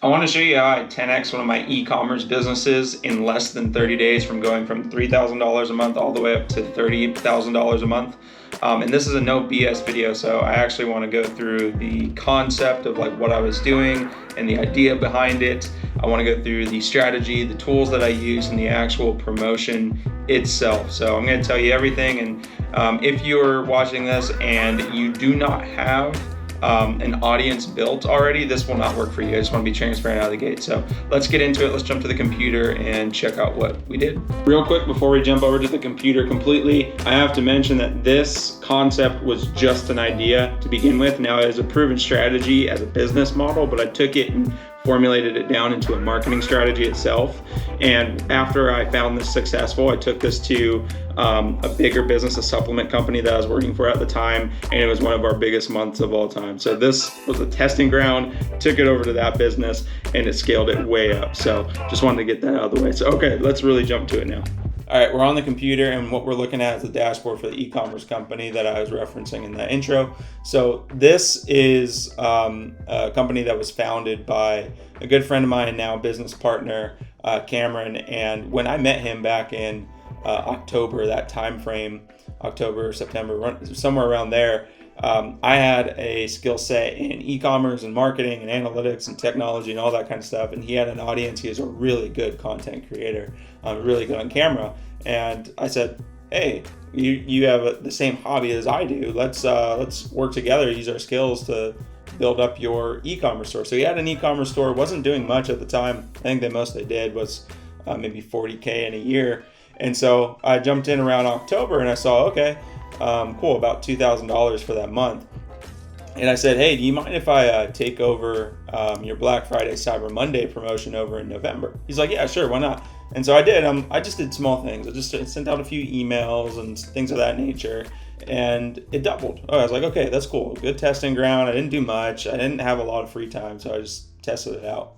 I want to show you how I 10x one of my e-commerce businesses in less than 30 days, from going from $3,000 a month all the way up to $30,000 a month. And this is a no BS video, so I actually want to go through the concept of like what I was doing and the idea behind it. I want to go through the strategy, the tools that I use, and the actual promotion itself. So I'm going to tell you everything. And if you're watching this and you do not have an audience built already, this will not work for you. I just want to be transparent out of the gate. So let's get into it. Let's jump to the computer and check out what we did. Real quick, before we jump over to the computer completely, I have to mention that this concept was just an idea to begin with. Now, it is a proven strategy as a business model, but I took it and formulated it down into a marketing strategy itself. And after I found this successful, I took this to a bigger business, a supplement company that I was working for at the time, and it was one of our biggest months of all time. So this was a testing ground, took it over to that business, and it scaled it way up. So just wanted to get that out of the way. So okay, let's really jump to it now. All right, we're on the computer, and what we're looking at is the dashboard for the e-commerce company that I was referencing in the intro. So this is a company that was founded by a good friend of mine, now business partner, Cameron. And when I met him back in October, that time frame, October, September, somewhere around there, I had a skill set in e-commerce and marketing and analytics and technology and all that kind of stuff. And he had an audience. He is a really good content creator, really good on camera. And I said, hey, you have the same hobby as I do. Let's work together, use our skills to build up your e-commerce store. So he had an e-commerce store, wasn't doing much at the time. I think the most they did was maybe $40K in a year. And so I jumped in around October and I saw, okay, cool, about $2,000 for that month. And I said, hey, do you mind if I take over your Black Friday, Cyber Monday promotion over in November? He's like, yeah, sure, why not? And so I did. I just did small things. I just sent out a few emails and things of that nature, and it doubled. I was like, okay, that's cool. Good testing ground. I didn't do much. I didn't have a lot of free time, so I just tested it out.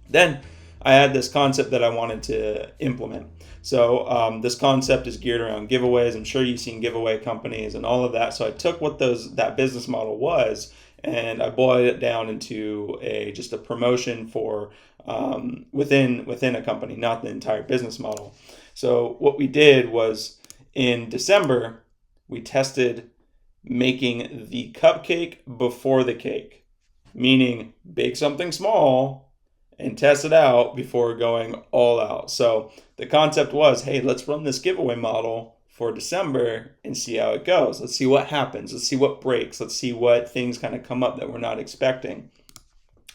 Then I had this concept that I wanted to implement. So this concept is geared around giveaways. I'm sure you've seen giveaway companies and all of that. So I took what that business model was, and I boiled it down into just a promotion for within a company, not the entire business model. So what we did was in December, we tested making the cupcake before the cake, meaning bake something small and test it out before going all out. So the concept was, hey, let's run this giveaway model for December and see how it goes. Let's see what happens. Let's see what breaks. Let's see what things kind of come up that we're not expecting.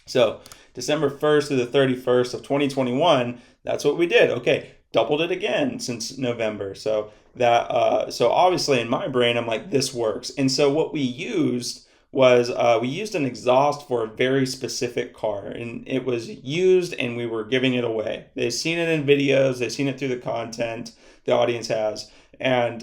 So December 1st to the 31st of 2021, that's what we did. Okay, doubled it again since November. So so obviously in my brain, I'm like, this works. And so what we used was we used an exhaust for a very specific car, and it was used and we were giving it away. They've seen it in videos, they've seen it through the content the audience has, and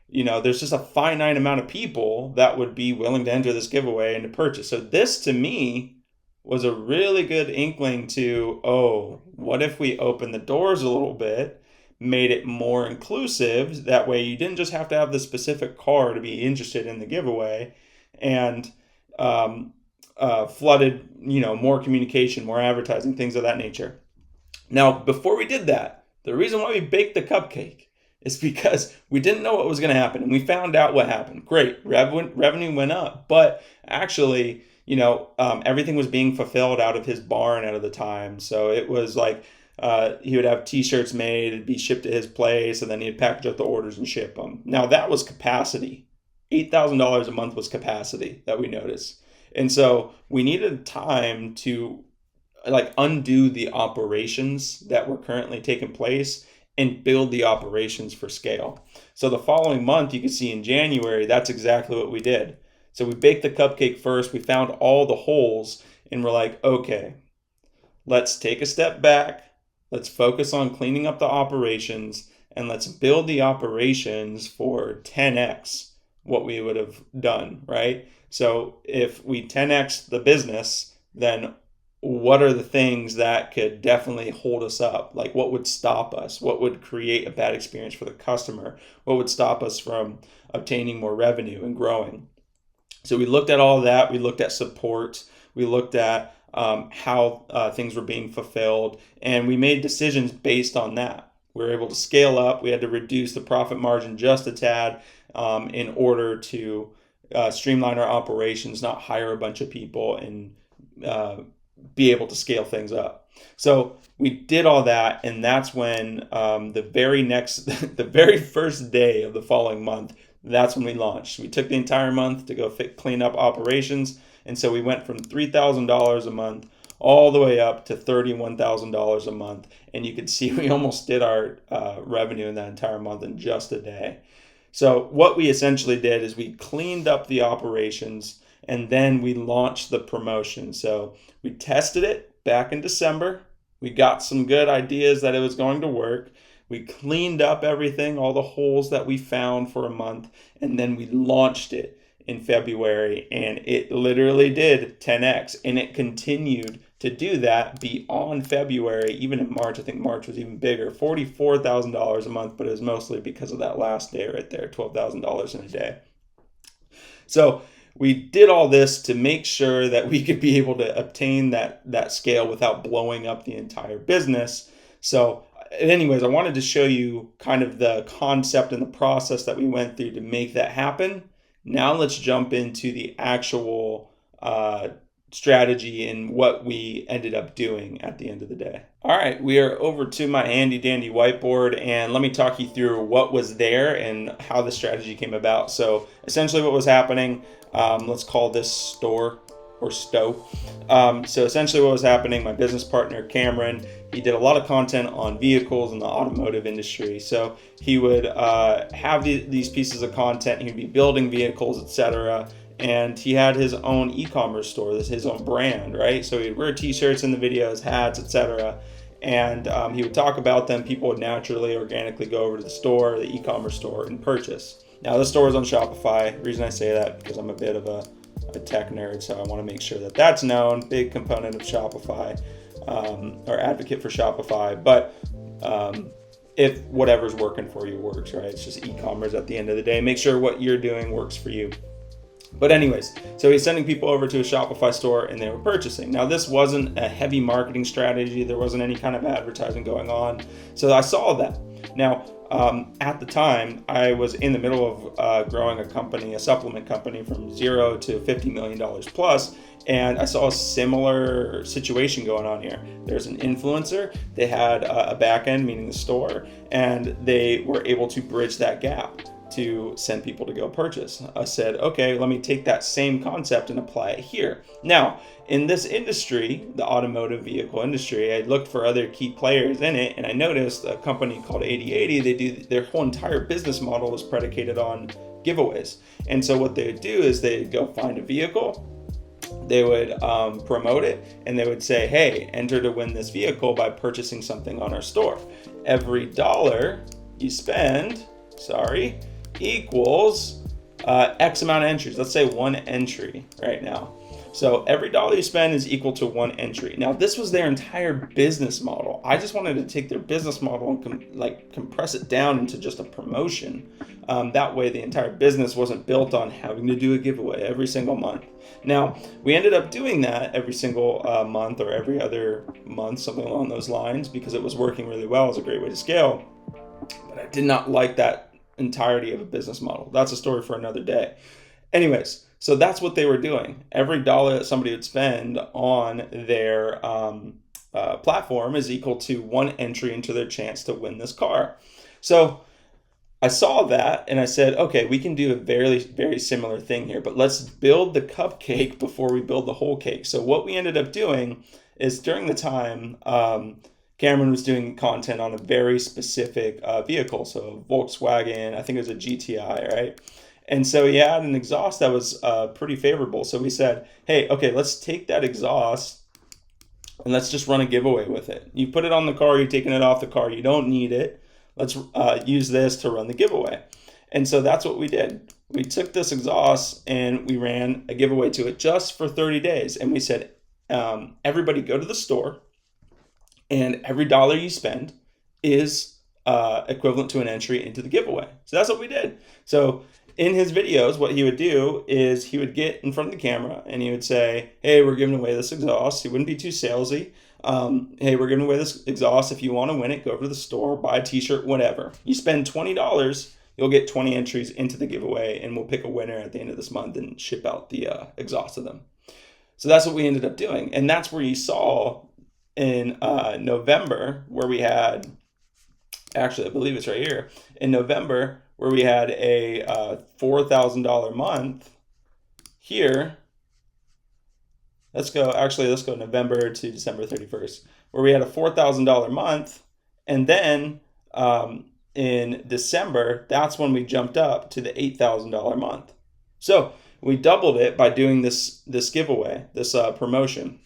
there's just a finite amount of people that would be willing to enter this giveaway and to purchase. So this to me was a really good inkling to, oh, what if we open the doors a little bit, made it more inclusive? That way you didn't just have to have the specific car to be interested in the giveaway, and flooded, more communication, more advertising, things of that nature. Now, before we did that, the reason why we baked the cupcake is because we didn't know what was going to happen, and we found out what happened. Great, revenue went up, but actually, everything was being fulfilled out of his barn at the time. So it was like he would have t-shirts made, it'd be shipped to his place, and then he'd package up the orders and ship them. Now that was capacity. $8,000 a month was capacity that we noticed. And so we needed time to undo the operations that were currently taking place and build the operations for scale. So the following month, you can see in January, that's exactly what we did. So we baked the cupcake first, we found all the holes, and we're like, okay, let's take a step back, let's focus on cleaning up the operations, and let's build the operations for 10x what we would have done, right? So if we 10x the business, then what are the things that could definitely hold us up? Like, what would stop us? What would create a bad experience for the customer? What would stop us from obtaining more revenue and growing? So we looked at all of that. We looked at support. We looked at how things were being fulfilled, and we made decisions based on that. We were able to scale up. We had to reduce the profit margin just a tad in order to streamline our operations, not hire a bunch of people, and be able to scale things up. So we did all that, and that's when the very first day of the following month, that's when we launched. We took the entire month to go clean up operations, and so we went from $3,000 a month all the way up to $31,000 a month, and you could see we almost did our revenue in that entire month in just a day. So what we essentially did is we cleaned up the operations, and then we launched the promotion. So we tested it back in December. We got some good ideas that it was going to work. We cleaned up everything, all the holes that we found for a month, and then we launched it in February, and it literally did 10x, and it continued to do that beyond February. Even in March, I think March was even bigger, $44,000 a month, but it was mostly because of that last day right there, $12,000 in a day. So we did all this to make sure that we could be able to obtain that scale without blowing up the entire business. So anyways, I wanted to show you kind of the concept and the process that we went through to make that happen. Now let's jump into the actual strategy and what we ended up doing at the end of the day. All right, we are over to my handy dandy whiteboard, and let me talk you through what was there and how the strategy came about. So essentially what was happening, let's call this store or stow. So essentially what was happening, my business partner, Cameron, he did a lot of content on vehicles in the automotive industry. So he would have these pieces of content, he'd be building vehicles, etc. And he had his own e-commerce store, his own brand, right? So he'd wear t-shirts in the videos, hats, etc. And he would talk about them. People would naturally, organically go over to the store, the e-commerce store, and purchase. Now the store is on Shopify. The reason I say that, because I'm a bit of a tech nerd, so I want to make sure that that's known. Big component of Shopify, or advocate for Shopify. But if whatever's working for you works, right? It's just e-commerce at the end of the day. Make sure what you're doing works for you. But anyways, so he's sending people over to a Shopify store and they were purchasing. Now this wasn't a heavy marketing strategy. There wasn't any kind of advertising going on. So I saw that. Now, at the time, I was in the middle of growing a company, a supplement company, from $0 to $50 million plus. And I saw a similar situation going on here. There's an influencer, they had a back end, meaning the store, and they were able to bridge that gap to send people to go purchase. I said, okay, let me take that same concept and apply it here. Now, in this industry, the automotive vehicle industry, I looked for other key players in it, and I noticed a company called 8080, their whole entire business model is predicated on giveaways. And so what they would do is they'd go find a vehicle, they would promote it, and they would say, hey, enter to win this vehicle by purchasing something on our store. Every dollar you spend, equals X amount of entries. Let's say one entry right now. So every dollar you spend is equal to one entry. Now this was their entire business model. I just wanted to take their business model and compress it down into just a promotion. That way the entire business wasn't built on having to do a giveaway every single month. Now we ended up doing that every single month or every other month, something along those lines, because it was working really well. It was a great way to scale. But I did not like that entirety of a business model. That's a story for another day. Anyways, so that's what they were doing. Every dollar that somebody would spend on their platform is equal to one entry into their chance to win this car. So I saw that and I said, okay, we can do a very, very similar thing here, but let's build the cupcake before we build the whole cake. So what we ended up doing is, during the time, Cameron was doing content on a very specific vehicle. So Volkswagen, I think it was a GTI, right? And so he had an exhaust that was pretty favorable. So we said, hey, okay, let's take that exhaust and let's just run a giveaway with it. You put it on the car, you're taking it off the car, you don't need it. Let's use this to run the giveaway. And so that's what we did. We took this exhaust and we ran a giveaway to it just for 30 days. And we said, everybody go to the store, and every dollar you spend is equivalent to an entry into the giveaway. So that's what we did. So in his videos, what he would do is he would get in front of the camera and he would say, hey, we're giving away this exhaust. He wouldn't be too salesy. Hey, we're giving away this exhaust. If you want to win it, go over to the store, buy a t-shirt, whatever. You spend $20, you'll get 20 entries into the giveaway, and we'll pick a winner at the end of this month and ship out the exhaust to them. So that's what we ended up doing. And that's where you saw in November, where we had, actually, I believe it's right here, in November, where we had a $4,000 month here. Let's go November to December 31st, where we had a $4,000 month. And then in December, that's when we jumped up to the $8,000 month. So we doubled it by doing this giveaway, this promotion.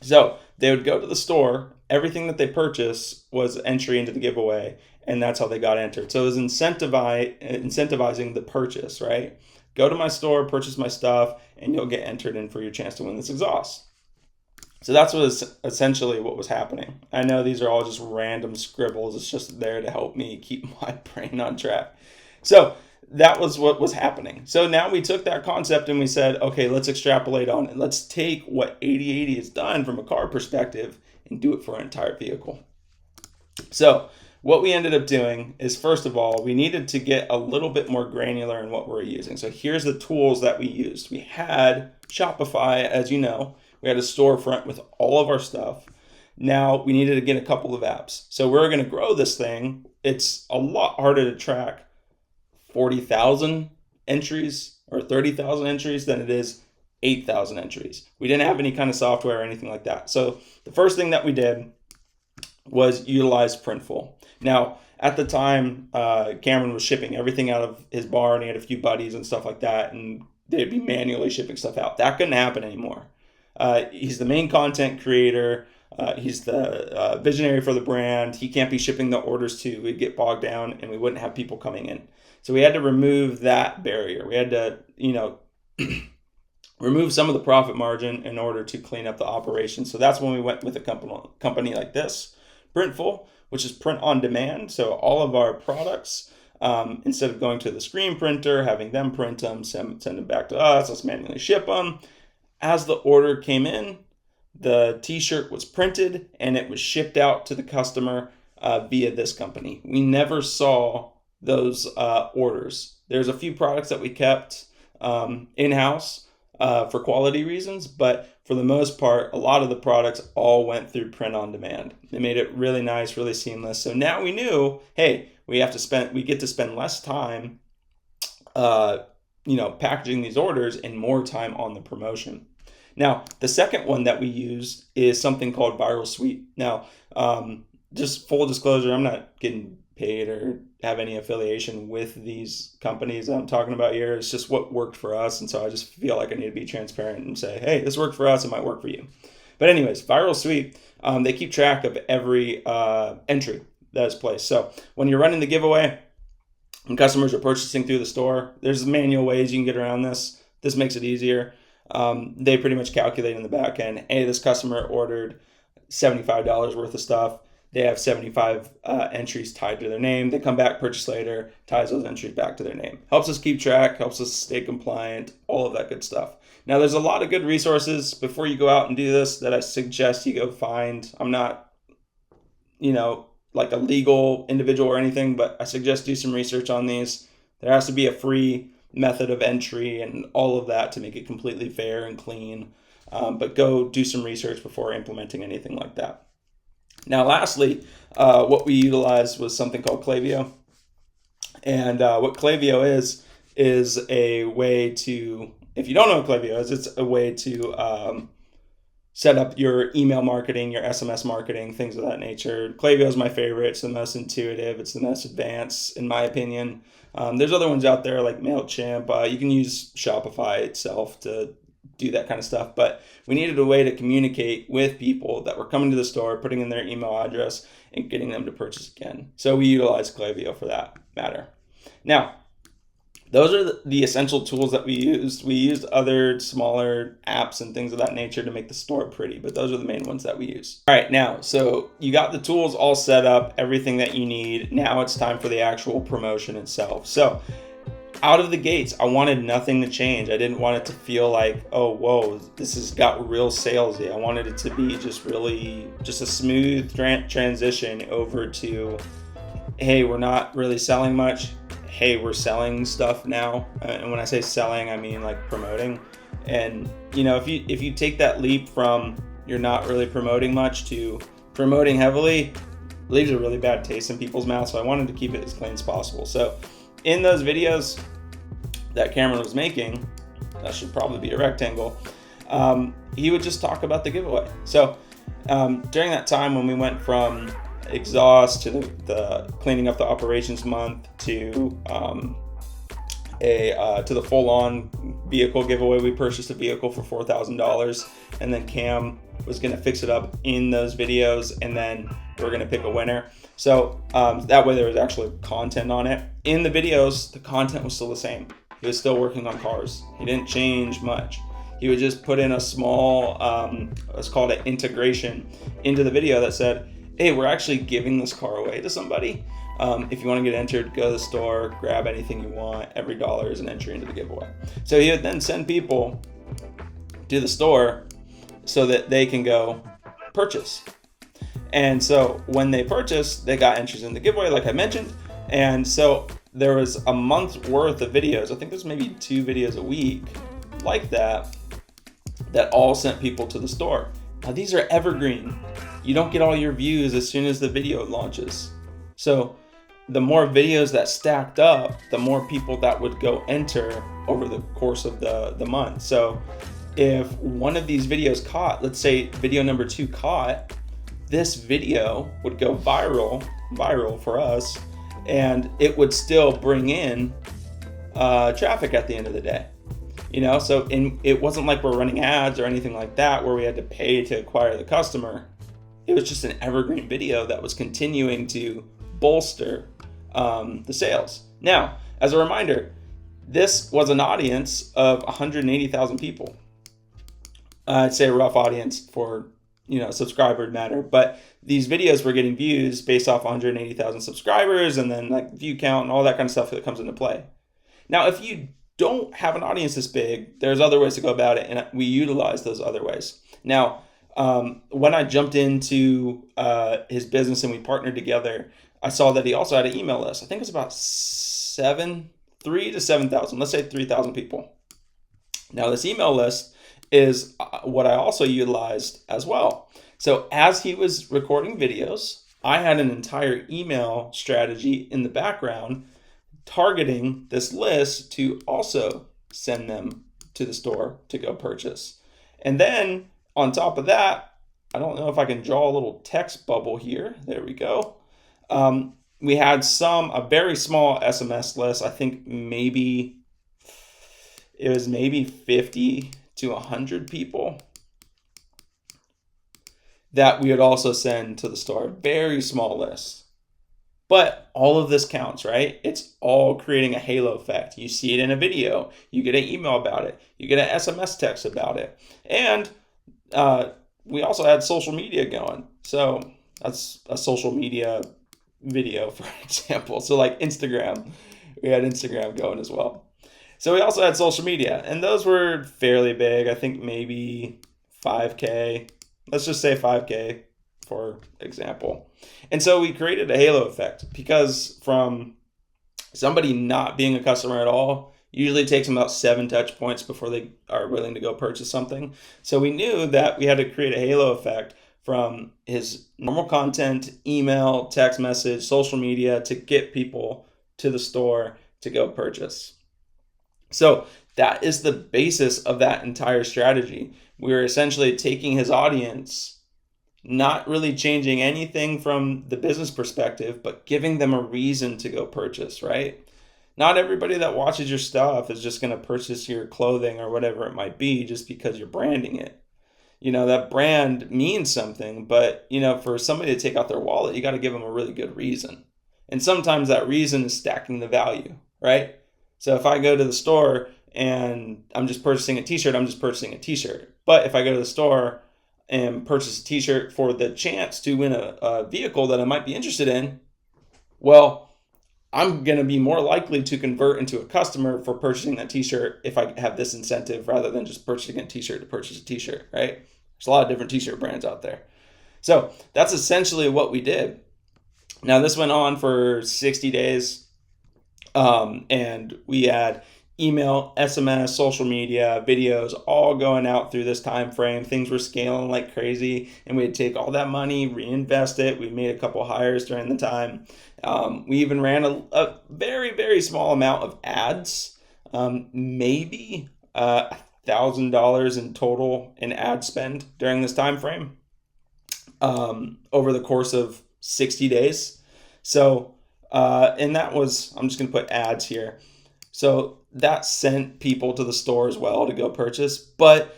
So they would go to the store, everything that they purchased was entry into the giveaway, and that's how they got entered. So it was incentivizing the purchase, right? Go to my store, purchase my stuff, and you'll get entered in for your chance to win this exhaust. So that's essentially what was happening. I know these are all just random scribbles. It's just there to help me keep my brain on track. So that was what was happening. So now we took that concept and we said, okay, let's extrapolate on it. Let's take what 80/80 has done from a car perspective and do it for an entire vehicle. So what we ended up doing is, first of all, we needed to get a little bit more granular in what we're using. So here's the tools that we used. We had Shopify, as you know. We had a storefront with all of our stuff. Now we needed to get a couple of apps. So we're going to grow this thing. It's a lot harder to track 40,000 entries or 30,000 entries than it is 8,000 entries. We didn't have any kind of software or anything like that. So the first thing that we did was utilize Printful. Now, at the time, Cameron was shipping everything out of his bar, and he had a few buddies and stuff like that, and they'd be manually shipping stuff out. That couldn't happen anymore. He's the main content creator. He's the visionary for the brand. He can't be shipping the orders too. We'd get bogged down, and we wouldn't have people coming in. So we had to remove that barrier. We had to, remove some of the profit margin in order to clean up the operation. So that's when we went with a company like this, Printful, which is print on demand. So all of our products, instead of going to the screen printer, having them print them, send them back to us manually ship them. As the order came in, the t-shirt was printed and it was shipped out to the customer via this company. We never saw those orders. There's a few products that we kept in-house for quality reasons, but for the most part, a lot of the products all went through print on demand. They made it really nice, really seamless. So now we knew, hey, we get to spend less time, packaging these orders and more time on the promotion. Now, the second one that we use is something called Viral Suite. Now, just full disclosure, I'm not getting paid or have any affiliation with these companies I'm talking about here. It's just what worked for us. And so I just feel like I need to be transparent and say, hey, this worked for us. It might work for you. But anyways, Viral Suite, they keep track of every entry that is placed. So when you're running the giveaway and customers are purchasing through the store, there's manual ways you can get around this. This makes it easier. They pretty much calculate in the back end, hey, this customer ordered $75 worth of stuff. They have 75 entries tied to their name. They come back, purchase later, ties those entries back to their name. Helps us keep track, helps us stay compliant, all of that good stuff. Now, there's a lot of good resources before you go out and do this that I suggest you go find. I'm not, like a legal individual or anything, but I suggest do some research on these. There has to be a free method of entry and all of that to make it completely fair and clean. But go do some research before implementing anything like that. Now, lastly, what we utilized was something called Klaviyo. And what Klaviyo is a way to, if you don't know what Klaviyo is, it's a way to set up your email marketing, your SMS marketing, things of that nature. Klaviyo is my favorite. It's the most intuitive. It's the most advanced, in my opinion. There's other ones out there like MailChimp. You can use Shopify itself to do that kind of stuff, but we needed a way to communicate with people that were coming to the store, putting in their email address and getting them to purchase again. So we utilized Klaviyo for that matter. Now, those are the essential tools that we used. We used other smaller apps and things of that nature to make the store pretty, but those are the main ones that we use. All right, now, so you got the tools all set up, everything that you need. Now it's time for the actual promotion itself. So out of the gates, I wanted nothing to change. I didn't want it to feel like, oh, whoa, this has got real salesy. I wanted it to be just a smooth transition over to, hey, we're not really selling much. Hey, we're selling stuff now. And when I say selling, I mean like promoting. And if you take that leap from you're not really promoting much to promoting heavily, leaves a really bad taste in people's mouths. So I wanted to keep it as clean as possible. So in those videos that Cameron was making, that should probably be a rectangle, he would just talk about the giveaway. So during that time when we went from exhaust to the cleaning up the operations month to the full-on vehicle giveaway, we purchased a vehicle for $4,000, and then Cam was going to fix it up in those videos, and then we're going to pick a winner. So that way there was actually content on it. In the videos, the content was still the same. He was still working on cars. He didn't change much. He would just put in a small, let's call it an integration into the video that said, hey, we're actually giving this car away to somebody. If you want to get entered, go to the store, grab anything you want. Every dollar is an entry into the giveaway. So he would then send people to the store so that they can go purchase. And so when they purchased, they got entries in the giveaway, like I mentioned. And so there was a month's worth of videos. I think there's maybe 2 videos a week like that all sent people to the store. Now these are evergreen. You don't get all your views as soon as the video launches. So the more videos that stacked up, the more people that would go enter over the course of the month. So if one of these videos caught, let's say video number 2 caught, this video would go viral for us, and it would still bring in traffic at the end of the day. So it wasn't like we're running ads or anything like that where we had to pay to acquire the customer. It was just an evergreen video that was continuing to bolster the sales. Now, as a reminder, this was an audience of 180,000 people. I'd say a rough audience for subscriber matter, but these videos were getting views based off 180,000 subscribers, and then like view count and all that kind of stuff that comes into play. Now, if you don't have an audience this big, there's other ways to go about it, and we utilize those other ways. Now, when I jumped into his business and we partnered together, I saw that he also had an email list. I think it's about 3,000 to 7,000. Let's say 3,000 people. Now, this email list is what I also utilized as well. So as he was recording videos, I had an entire email strategy in the background targeting this list to also send them to the store to go purchase. And then on top of that, I don't know if I can draw a little text bubble here. There we go. We had a very small SMS list. I think maybe 50 to 100 people that we would also send to the store. Very small list. But all of this counts, right? It's all creating a halo effect. You see it in a video. You get an email about it. You get an SMS text about it. And we also had social media going. So that's a social media video, for example. So like Instagram, we had Instagram going as well. So we also had social media, and those were fairly big. I think maybe 5K. Let's just say 5K for example. And so we created a halo effect, because from somebody not being a customer at all, usually takes them about 7 touch points before they are willing to go purchase something. So we knew that we had to create a halo effect from his normal content, email, text message, social media, to get people to the store to go purchase. So that is the basis of that entire strategy. We're essentially taking his audience, not really changing anything from the business perspective, but giving them a reason to go purchase, right? Not everybody that watches your stuff is just going to purchase your clothing or whatever it might be just because you're branding it. That brand means something, but, for somebody to take out their wallet, you got to give them a really good reason. And sometimes that reason is stacking the value, right? So if I go to the store and I'm just purchasing a t-shirt, I'm just purchasing a t-shirt. But if I go to the store and purchase a t-shirt for the chance to win a vehicle that I might be interested in, well, I'm going to be more likely to convert into a customer for purchasing that t-shirt if I have this incentive rather than just purchasing a t-shirt to purchase a t-shirt, right? There's a lot of different t-shirt brands out there. So that's essentially what we did. Now this went on for 60 days, and we had email, SMS, social media, videos, all going out through this time frame. Things were scaling like crazy, and we'd take all that money, reinvest it. We made a couple hires during the time. We even ran a very, very small amount of ads, maybe $1,000 in total in ad spend during this time frame, over the course of 60 days. So, and that was, I'm just going to put ads here. So that sent people to the store as well to go purchase. But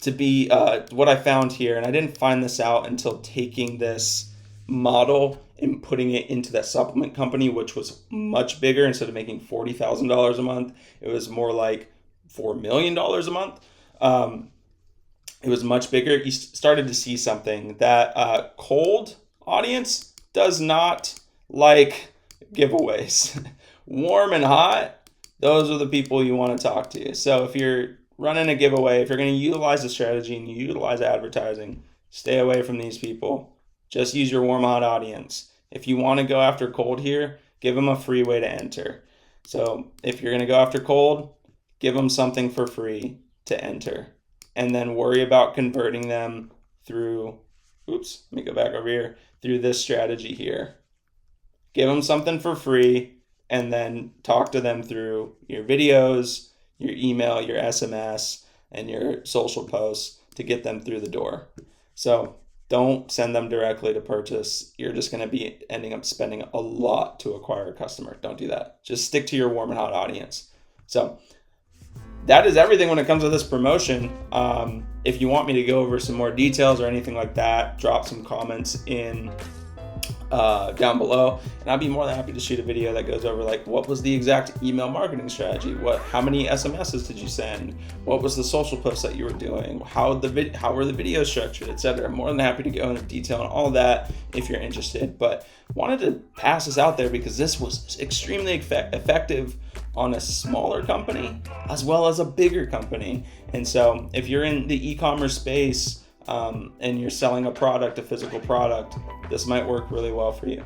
to be what I found here, and I didn't find this out until taking this model and putting it into that supplement company, which was much bigger. Instead of making $40,000 a month, it was more like $4 million a month. It was much bigger. You started to see something that cold audience does not like giveaways. Warm and hot, those are the people you want to talk to. So if you're running a giveaway, if you're going to utilize a strategy and you utilize advertising, stay away from these people. Just use your warm, hot audience. If you want to go after cold here, give them a free way to enter. So if you're going to go after cold, give them something for free to enter. And then worry about converting them through, let me go back over here, through this strategy here. Give them something for free, and then talk to them through your videos, your email, your SMS, and your social posts to get them through the door. So don't send them directly to purchase. You're just going to be ending up spending a lot to acquire a customer. Don't do that. Just stick to your warm and hot audience. So that is everything when it comes to this promotion. If you want me to go over some more details or anything like that, drop some comments in down below, and I'd be more than happy to shoot a video that goes over like what was the exact email marketing strategy, how many SMSs did you send, what was the social posts that you were doing, how were the videos structured, etc. I'm more than happy to go into detail on all that if you're interested, but wanted to pass this out there because this was extremely effective on a smaller company as well as a bigger company. And so if you're in the e-commerce space and you're selling a physical product, this might work really well for you.